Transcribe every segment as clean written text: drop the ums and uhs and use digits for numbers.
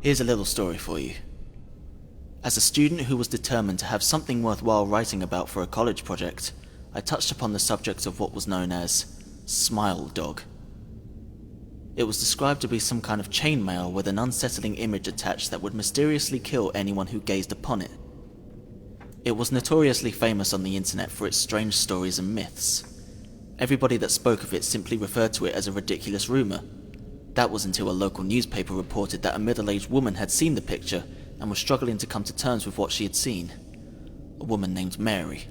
Here's a little story for you. As a student who was determined to have something worthwhile writing about for a college project, I touched upon the subject of what was known as Smile Dog. It was described to be some kind of chainmail with an unsettling image attached that would mysteriously kill anyone who gazed upon it. It was notoriously famous on the internet for its strange stories and myths. Everybody that spoke of it simply referred to it as a ridiculous rumor. That was until a local newspaper reported that a middle-aged woman had seen the picture and was struggling to come to terms with what she had seen. A woman named Mary.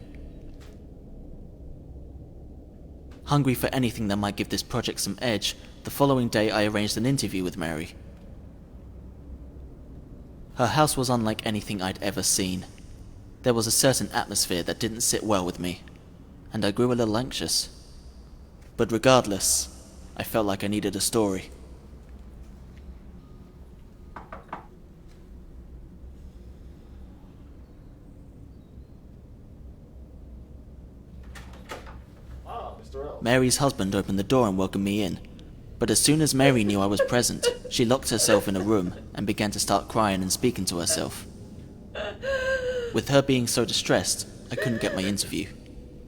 Hungry for anything that might give this project some edge, the following day I arranged an interview with Mary. Her house was unlike anything I'd ever seen. There was a certain atmosphere that didn't sit well with me, and I grew a little anxious. But regardless, I felt like I needed a story. Mary's husband opened the door and welcomed me in, but as soon as Mary knew I was present, she locked herself in a room and began to start crying and speaking to herself. With her being so distressed, I couldn't get my interview,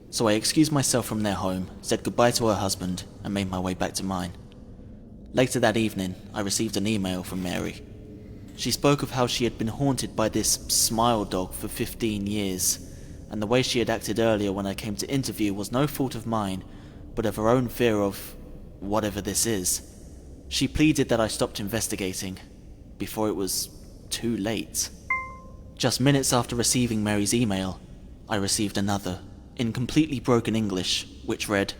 so I excused myself from their home, said goodbye to her husband, and made my way back to mine. Later that evening, I received an email from Mary. She spoke of how she had been haunted by this Smile Dog for 15 years, and the way she had acted earlier when I came to interview was no fault of mine, but of her own fear of whatever this is. She pleaded that I stopped investigating before it was too late. Just minutes after receiving Mary's email, I received another, in completely broken English, which read,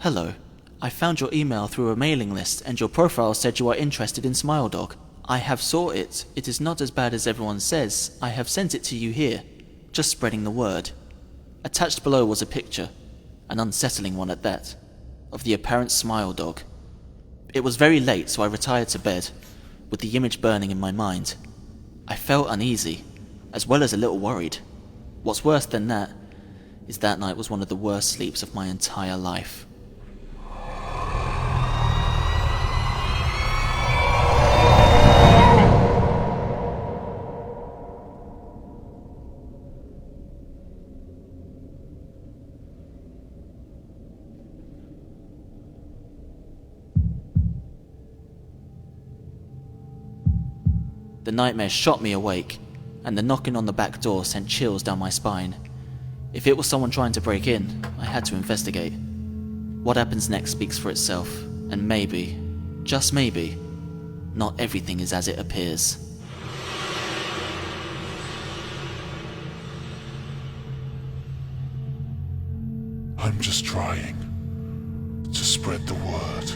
"Hello, I found your email through a mailing list and your profile said you are interested in Smile Dog. I have saw it. It is not as bad as everyone says. I have sent it to you here. Just spreading the word." Attached below was a picture, an unsettling one at that, of the apparent Smile Dog. It was very late, so I retired to bed, with the image burning in my mind. I felt uneasy, as well as a little worried. What's worse than that is that night was one of the worst sleeps of my entire life. The nightmare shot me awake, and the knocking on the back door sent chills down my spine. If it was someone trying to break in, I had to investigate. What happens next speaks for itself, and maybe, just maybe, not everything is as it appears. I'm just trying to spread the word.